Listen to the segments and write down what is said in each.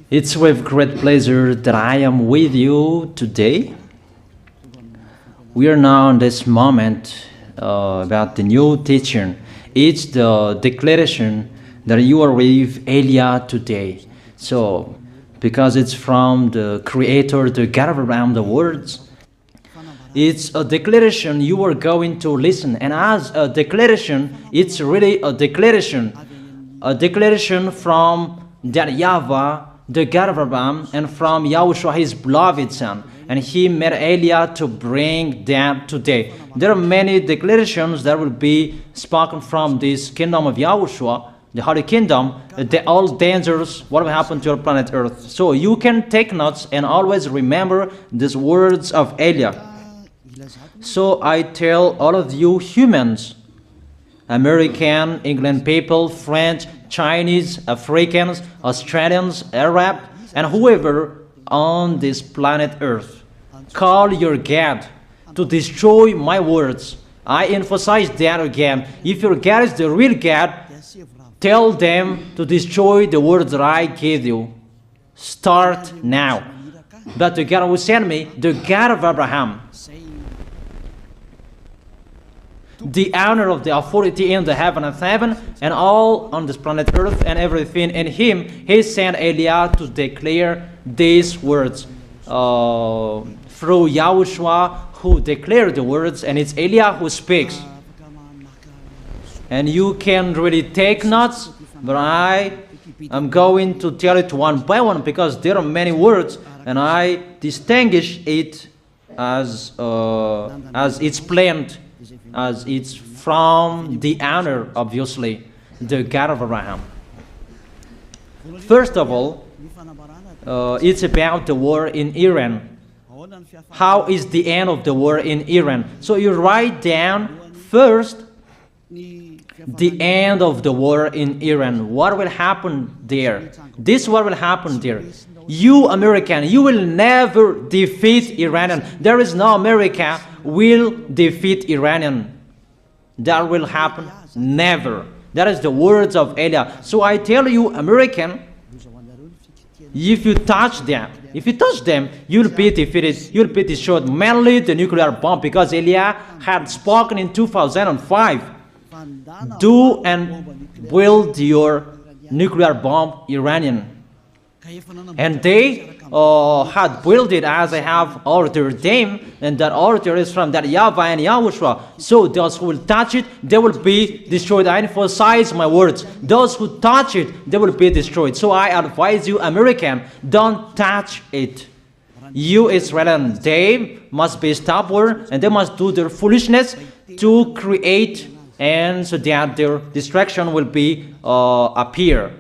It's with great pleasure that I am with you today. We are now in this moment about the new teaching. It's the declaration that you are with Elia today. So, because it's from the Creator, the God of around the words, it's a declaration you are going to listen. And as a declaration, it's really a declaration from that YAHVAH, the God of Abraham, and from YAHOSHUAH, his beloved son. And he made Elia to bring them today. There are many declarations that will be spoken from this kingdom of YAHOSHUAH, the Holy Kingdom, all dangers, what will happen to your planet Earth. So you can take notes and always remember these words of Elia. So I tell all of you humans, American, England people, French, Chinese, Africans, Australians, Arab, and whoever on this planet Earth, call your God to destroy my words. I emphasize that again. If your God is the real God, tell them to destroy the words that I gave you. Start now. But the God who sent me, the God of Abraham, the honor of the authority in the heaven and heaven, and all on this planet Earth and everything in him, he sent Elia to declare these words through YAHOSHUAH, who declared the words, and it's Elia who speaks. And you can really take notes, but I am going to tell it one by one because there are many words, and I distinguish it as it's planned, as it's from the honor, obviously, the God of Abraham. First of all, it's about the war in Iran. How is the end of the war in Iran? So you write down first the end of the war in Iran. What will happen there? This is what will happen there. You American, you will never defeat Iranian. There is no America will defeat Iranian. That will happen never. That is the words of Elia. So I tell you, American, if you touch them, you'll be defeated, you'll be destroyed. Mainly the nuclear bomb, because Elia had spoken in 2005. Do and build your nuclear bomb, Iranian. And they had built it as I have ordered them, and that order is from that YAHVAH and YAHOSHUAH. So those who will touch it, they will be destroyed. I emphasize my words. Those who touch it, they will be destroyed. So I advise you, American, don't touch it. You Israelis, they must be stubborn, and they must do their foolishness to create, and so that their destruction will be appear.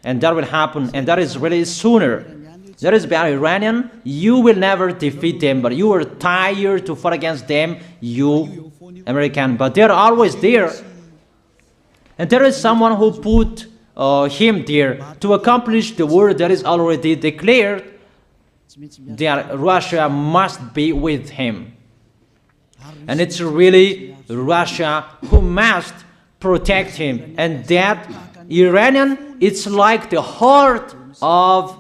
And that will happen, and that is really sooner. That is about Iranian. You will never defeat them, but you are tired to fight against them, you American. But they are always there. And there is someone who put him there to accomplish the word that is already declared, that Russia must be with him. And it's really Russia who must protect him. And that Iranian, it's like the heart of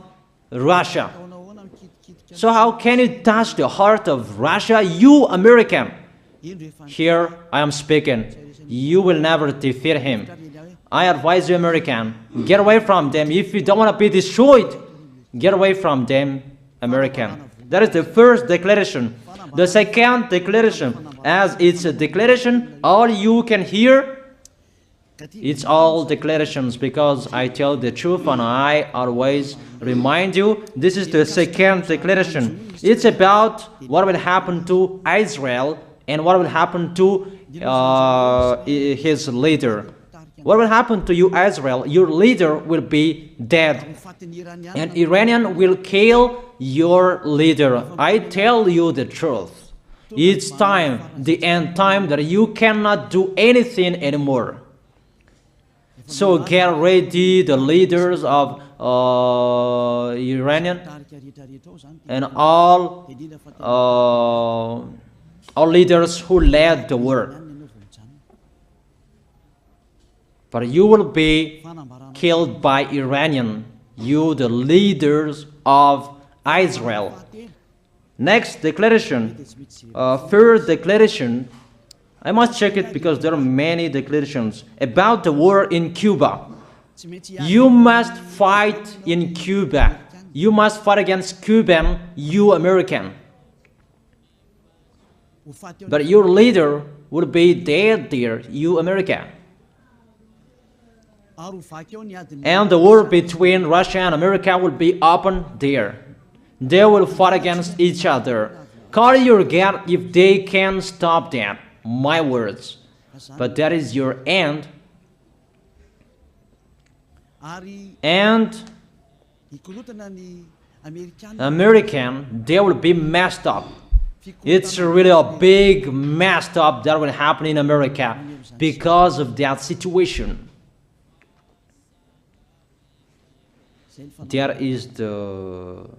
Russia. So how can you touch the heart of Russia? You American, here I am speaking, you will never defeat him. I advise you, American, get away from them. If you don't want to be destroyed, get away from them, American. That is the first declaration. The second declaration, as it's a declaration, all you can hear, it's all declarations, because I tell the truth and I always remind you, this is the second declaration. It's about what will happen to Israel and what will happen to his leader. What will happen to you, Israel? Your leader will be dead, and Iranian will kill your leader. I tell you the truth. It's time, the end time, that you cannot do anything anymore. So get ready, the leaders of Iranian and all leaders who led the war. But you will be killed by Iranian. you the leaders of Israel. Next declaration, third declaration, I must check it because there are many declarations about the war in Cuba. You must fight in Cuba. You must fight against Cuban, you American. But your leader will be dead there, you America. And the war between Russia and America will be open there. They will fight against each other. Call your God if they can stop that. My words. But that is your end. And American, they will be messed up. It's really a big messed up that will happen in America because of that situation. That is the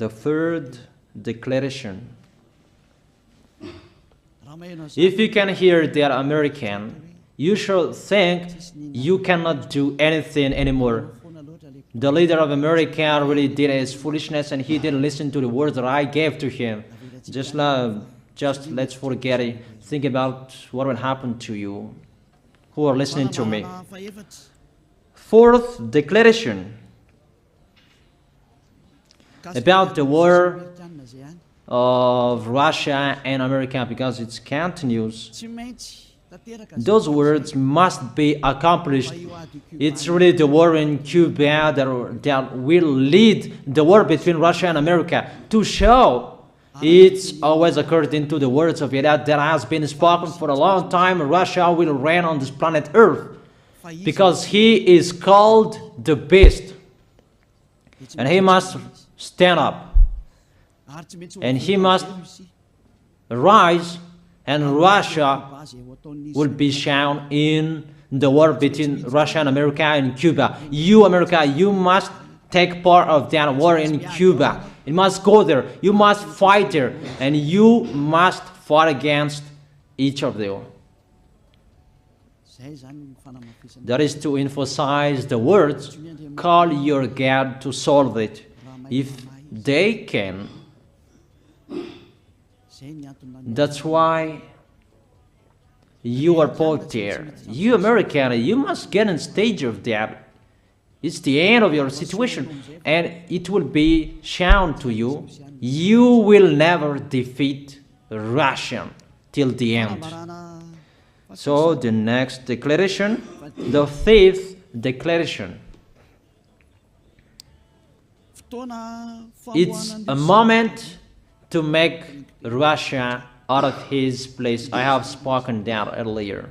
third declaration. If you can hear that American, you should think you cannot do anything anymore. The leader of America really did his foolishness and he didn't listen to the words that I gave to him. Just let's forget it. Think about what will happen to you who are listening to me. Fourth declaration about the war of Russia and America, because it continues. Those words must be accomplished. It's really the war in Cuba that will lead the war between Russia and America to show it's always according to the words of YAH that has been spoken for a long time. Russia will reign on this planet Earth because he is called the beast and he must stand up and he must rise, and Russia will be shown in the war between Russia and America and Cuba. You, America, you must take part of that war in Cuba. You must go there. You must fight there. And you must fight against each of them. That is to emphasize the words, call your God to solve it. If they can, that's why you are both there. You American, you must get in stage of that. It's the end of your situation and it will be shown to you. You will never defeat Russia till the end. So the next declaration, the fifth declaration. It's a moment to make Russia out of his place. I have spoken that earlier.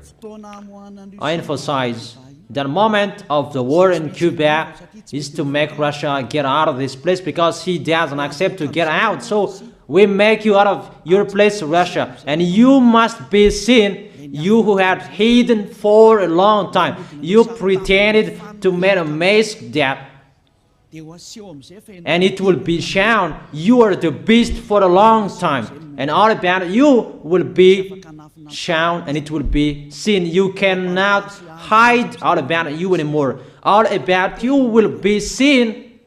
I emphasize the moment of the war in Cuba is to make Russia get out of this place because he doesn't accept to get out. So we make you out of your place, Russia, and you must be seen, you who had hidden for a long time. You pretended to make a mask that, and it will be shown you are the beast for a long time, and all about you will be shown and it will be seen. You cannot hide all about you anymore. All about you will be seen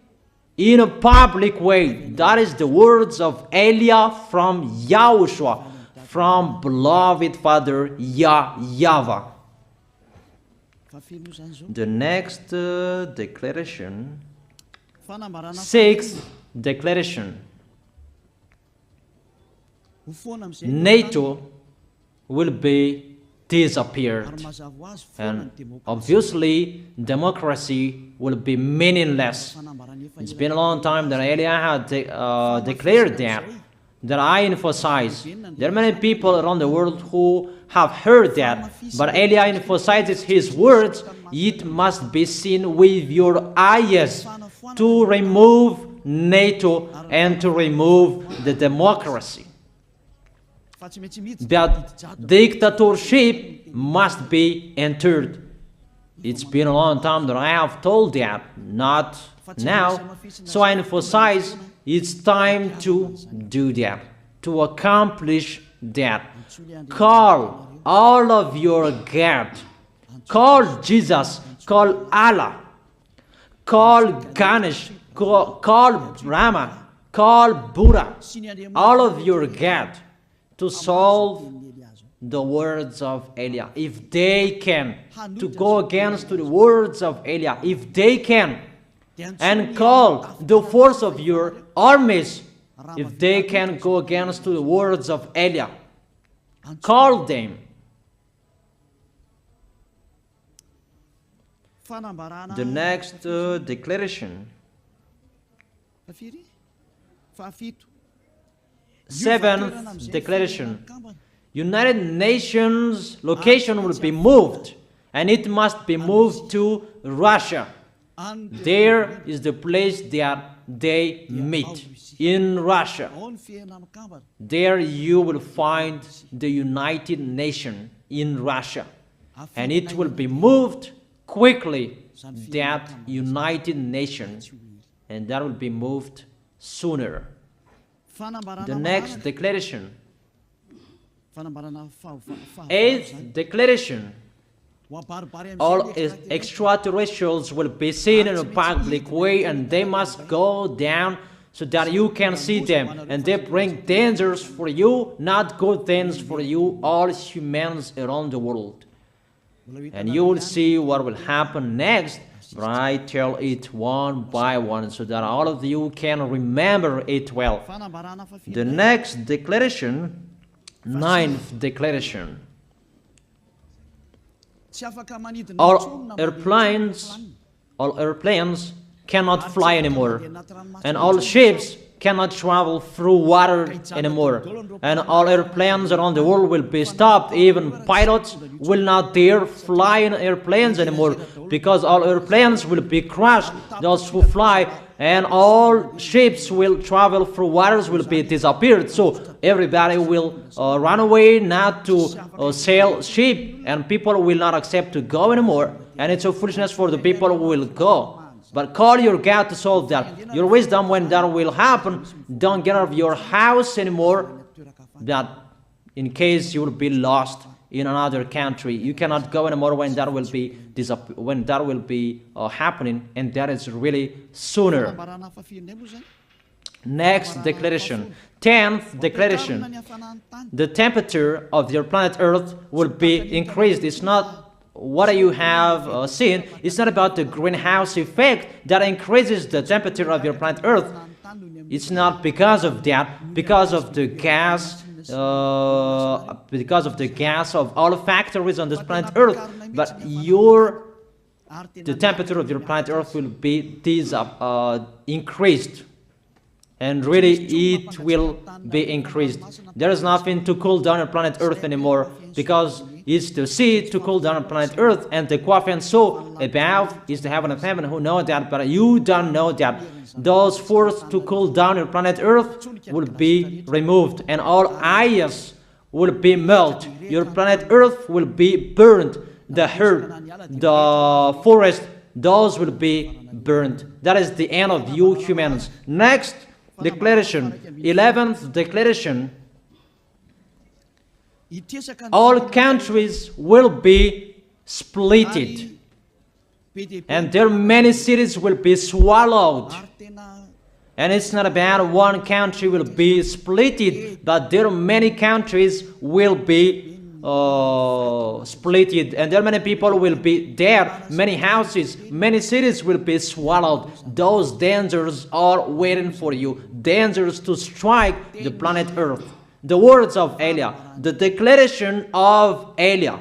in a public way. That is the words of Elia from YAHOSHUAH, from beloved Father YAHVAH. The next declaration, sixth declaration. NATO will be disappeared, and obviously democracy will be meaningless. It's been a long time that Elia had declared that I emphasize. There are many people around the world who have heard that, but Elia emphasizes his words. It must be seen with your eyes to remove NATO and to remove the democracy. That dictatorship must be entered. It's been a long time that I have told that, not now. So I emphasize it's time to do that, to accomplish that. Call all of your God. Call Jesus. Call Allah. call Ganesh, call Brahma, call Buddha, all of your God, to solve the words of Eliah. If they can, to go against the words of Eliah, if they can, and call the force of your armies, if they can go against the words of Eliah, call them. The next declaration. Seventh declaration. United Nations location will be moved, and it must be moved to Russia. There is the place that they meet, in Russia. There you will find the United Nations in Russia, and it will be moved quickly, that United Nations, and that will be moved sooner. The next declaration. Eighth declaration. All extraterrestrials will be seen in a public way, and they must go down so that you can see them, and they bring dangers for you, not good things for you, all humans around the world. And you will see what will happen next, but I tell it one by one so that all of you can remember it well. The next declaration, ninth declaration. All airplanes cannot fly anymore, and all ships cannot travel through water anymore, and all airplanes around the world will be stopped. Even pilots will not dare fly in airplanes anymore, because all airplanes will be crushed, those who fly, and all ships will travel through waters will be disappeared. So everybody will run away not to sail ship, and people will not accept to go anymore, and it's a foolishness for the people who will go. But call your God to solve that. Your wisdom when that will happen. Don't get out of your house anymore, that in case you will be lost in another country. You cannot go anymore when that will be happening, and that is really sooner. Next declaration. 10th declaration. The temperature of your planet Earth will be increased. It's not what you have seen. It's not about the greenhouse effect that increases the temperature of your planet Earth. It's not because of that, because of the gas, of all factories on this planet Earth. But the temperature of your planet Earth will be increased, and really it will be increased. There is nothing to cool down your planet Earth anymore, because it's the sea to cool down planet Earth, and the Quaff and so above is the heaven of heaven. Who know that, but you don't know that. Those forces to cool down your planet Earth will be removed, and all ice will be melted. Your planet Earth will be burned. The earth, the forest, those will be burned. That is the end of you humans. Next declaration, 11th declaration. All countries will be splitted, and their many cities will be swallowed. And it's not about one country will be splitted, but there are many countries will be splitted, and there are many people will be there, many houses, many cities will be swallowed. Those dangers are waiting for you, dangers to strike the planet Earth. The words of Eliah, the declaration of Eliah.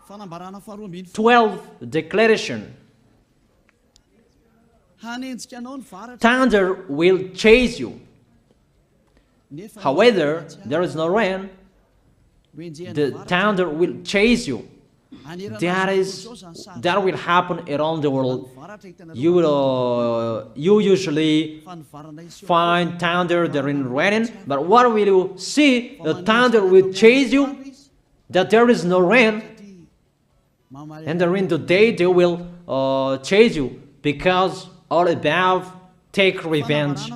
12th declaration. Thunder will chase you. However, there is no rain. The thunder will chase you. That will happen around the world. You usually find thunder during raining, but what will you see? The thunder will chase you, that there is no rain, and during the day they will chase you, because all above take revenge.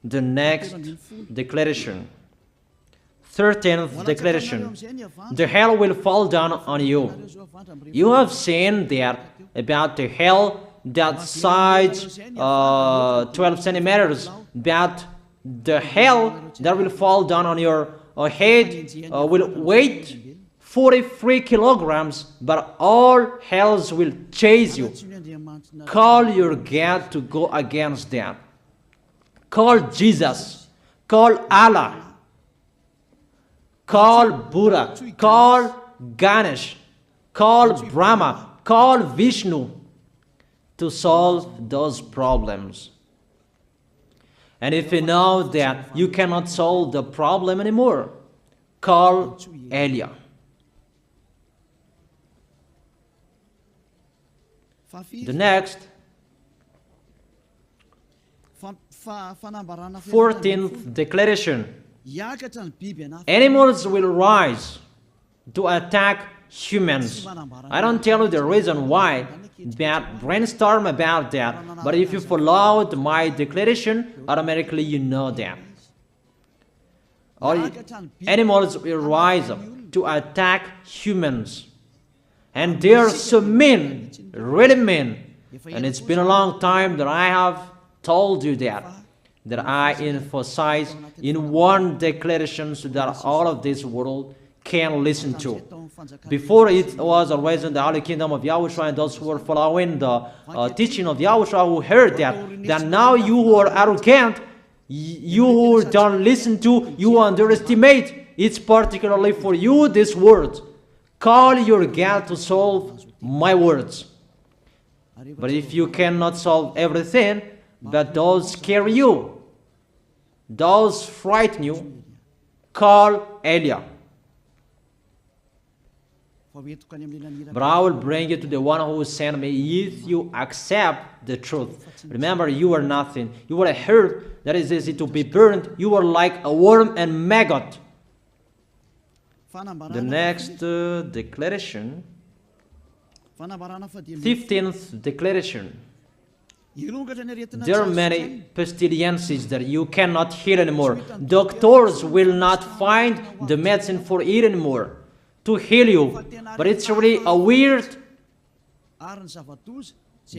The next declaration. 13th declaration. The hell will fall down on you. You have seen that about the hell that size 12 centimeters, that the hell that will fall down on your head will weigh 43 kilograms, but all hells will chase you. Call your God to go against that. Call Jesus. Call Allah. Call Buddha. Call Ganesh. Call Brahma. Call Vishnu to solve those problems. And if you know that you cannot solve the problem anymore, call YAH. The next, 14th declaration. Animals will rise to attack humans. I don't tell you the reason why, but brainstorm about that. But if you followed my declaration, automatically you know that. All animals will rise up to attack humans. And they are so mean, really mean. And it's been a long time that I have told you that I emphasize in one declaration so that all of this world can listen to. Before it was always in the Holy Kingdom of YAHOSHUAH, and those who were following the teaching of YAHOSHUAH who heard that now you who are arrogant, you who don't listen to, you underestimate. It's particularly for you, this word. Call your God to solve my words. But if you cannot solve everything, but those scare you, those frighten you, call YAH. But I will bring you to the one who sent me if you accept the truth. Remember, you are nothing. You are a herb that is easy to be burned. You are like a worm and maggot. The next declaration, 15th declaration. There are many pestilences that you cannot heal anymore. Doctors will not find the medicine for it anymore to heal you. But it's really a weird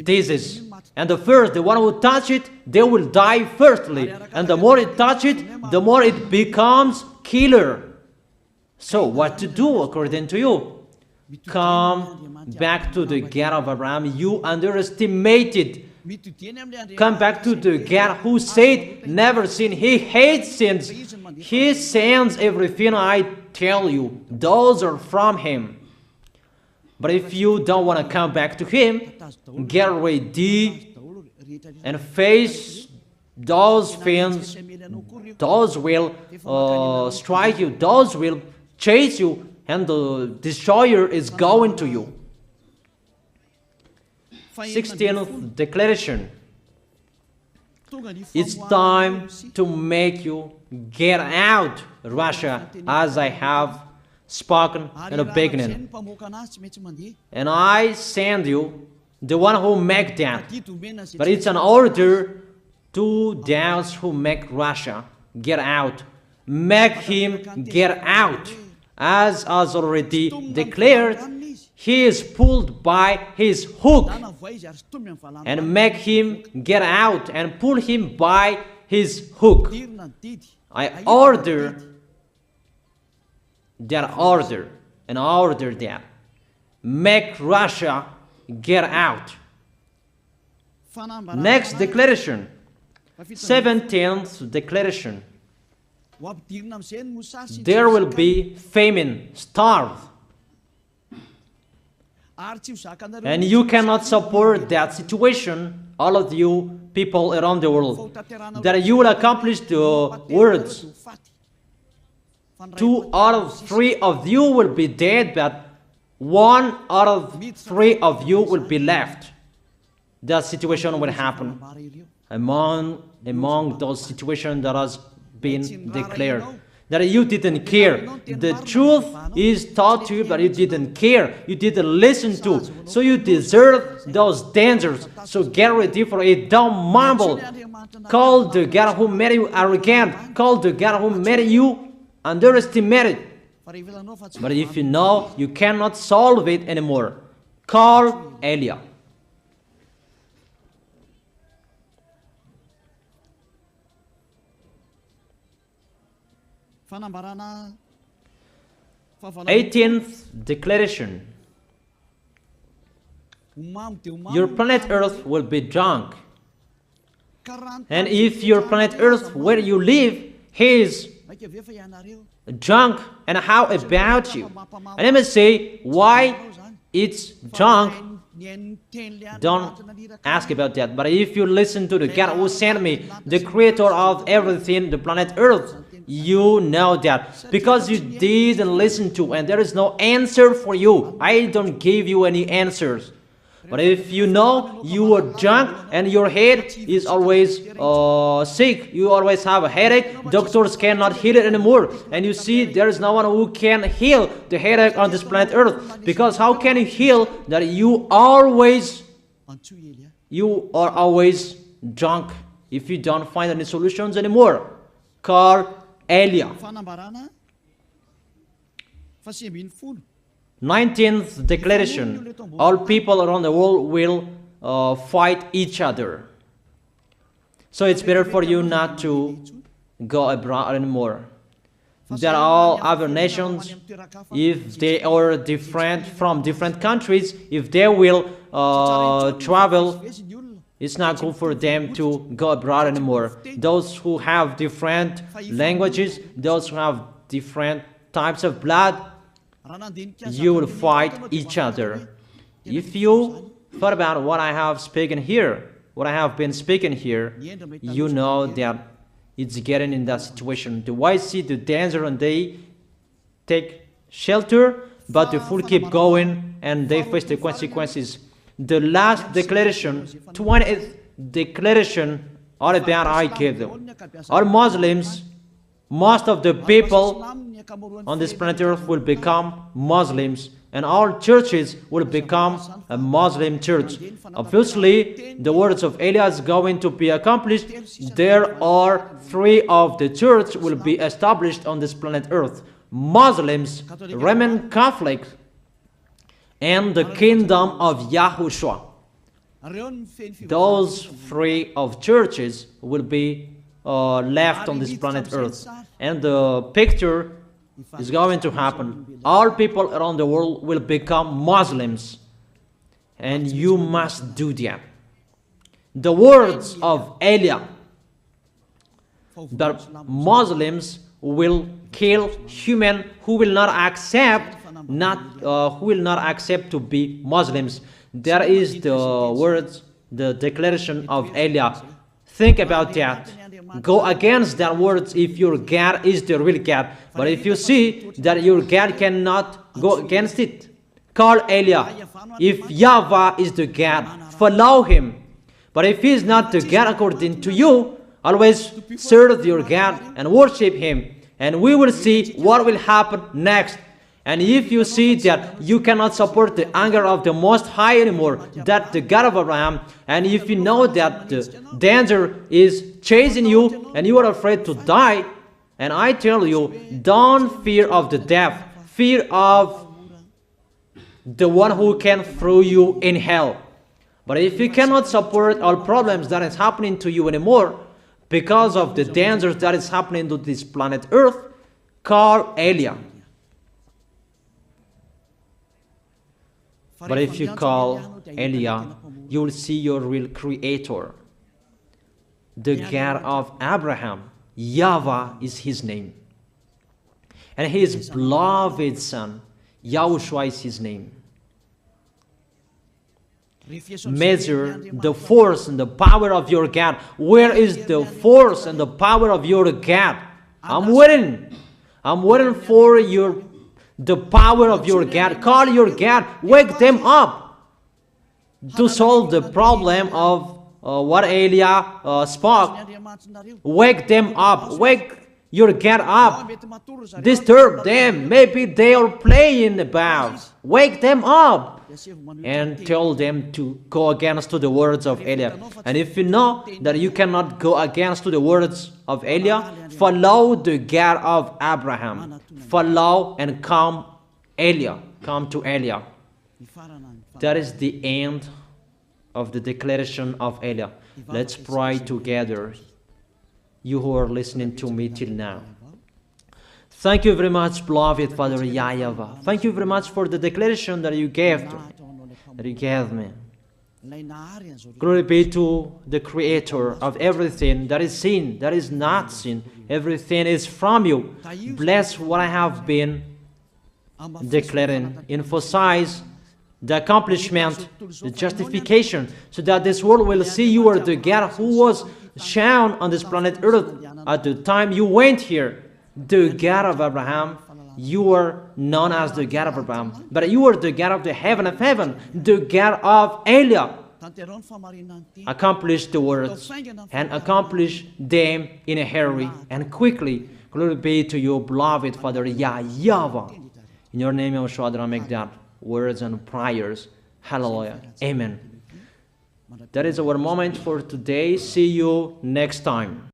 disease. And the one who touch it, they will die firstly. And the more it touch it, the more it becomes killer. So what to do according to you? Come back to the God of Abraham. You underestimated. Come back to the God who said, never sin. He hates sins. He sends everything I tell you. Those are from Him. But if you don't want to come back to Him, get ready and face those things. Those will strike you. Those will chase you, and the destroyer is going to you. 16th declaration. It's time to make you get out, Russia, as I have spoken in the beginning. And I send you the one who make that. But it's an order to those who make Russia get out. Make him get out. As already declared, he is pulled by his hook, and make him get out and pull him by his hook. I order that. Make Russia get out. Next declaration, 17th declaration. There will be famine, starve. And you cannot support that situation, all of you people around the world, that you will accomplish the words. 2 out of 3 of you will be dead, but 1 out of 3 of you will be left. That situation will happen among those situations that has been declared. That you didn't care. The truth is taught to you, but you didn't care. You didn't listen to. So you deserve those dangers. So get ready for it. Don't mumble. Call the God who made you arrogant. Call the God who made you underestimate it. But if you know you cannot solve it anymore, call Eliah. Eighteenth declaration. Your planet Earth will be drunk. And if your planet Earth where you live is drunk, and how about you? And let me say why it's drunk. Don't ask about that. But if you listen to the God who sent me, the creator of everything, the planet Earth, you know that. Because you didn't listen to, and there is no answer for you. I don't give you any answers. But if you know you are drunk and your head is always sick, you always have a headache, doctors cannot heal it anymore. And you see there is no one who can heal the headache on this planet Earth. Because how can you heal that you are always drunk if you don't find any solutions anymore? Call Eliah. 19th declaration. All people around the world will fight each other. So it's better for you not to go abroad anymore. There are all other nations, if they are different from different countries, if they will travel, it's not good for them to go abroad anymore. Those who have different languages, those who have different types of blood, you will fight each other. If you thought about what I have spoken here, what I have been speaking here, you know that it's getting in that situation. The wise see the danger and they take shelter, but the fool keep going and they face the consequences. The last declaration, 20th declaration, all about I gave them. All Muslims, most of the people on this planet Earth will become Muslims, and all churches will become a Muslim church. Obviously, the words of Eliah is going to be accomplished. There are 3 of the church will be established on this planet Earth: Muslims, Roman Catholics, and the kingdom of YAHOSHUAH. Those 3 of churches will be left on this planet Earth, and the picture is going to happen. All people around the world will become Muslims, and you must do that. The words of Eliah, that Muslims will kill human who will not accept to be Muslims. That is the words, the declaration of Eliah. Think about that. Go against that words if your God is the real God. But if you see that your God cannot go against it, call Eliah. If YAHVAH is the God, follow him. But if he is not the God according to you, always serve your God and worship him. And we will see what will happen next. And if you see that you cannot support the anger of the Most High anymore, that the God of Abraham, and if you know that the danger is chasing you and you are afraid to die, and I tell you, don't fear of the death, fear of the one who can throw you in hell. But if you cannot support all problems that is happening to you anymore, because of the dangers that is happening to this planet Earth, call Eliah. But if you call Eliah, you will see your real creator, the God of Abraham. YAHVAH is his name. And his beloved son, YAHOSHUAH is his name. Measure the force and the power of your God. Where is the force and the power of your God? I'm waiting. I'm waiting for the power of your God. Call your God. Wake them up to solve the problem of what Eliah spoke. Wake them up. Wake your God up. Disturb them. Maybe they are playing about. Wake them up. and tell them to go against to the words of Eliah. And if you know that you cannot go against to the words of Eliah, follow the God of Abraham. Follow and come to Eliah. That is the end of the declaration of Eliah. Let's pray together, you who are listening to me till now. Thank you very much, beloved Father YAHVAH. Thank you very much for the declaration that you gave me. Glory be to the Creator of everything that is seen, that is not seen. Everything is from you. Bless what I have been declaring. Emphasize the accomplishment, the justification, so that this world will see you are the God who was shown on this planet Earth at the time you went here. The God of Abraham, you are known as the God of Abraham, but you are the God of the heaven of heaven, the God of Eliah. Accomplish the words and accomplish them in a hurry and quickly. Glory be to you, beloved Father YAHVAH. In your name, YAHOSHUAH, I make that words and prayers. Hallelujah. Amen. That is our moment for today. See you next time.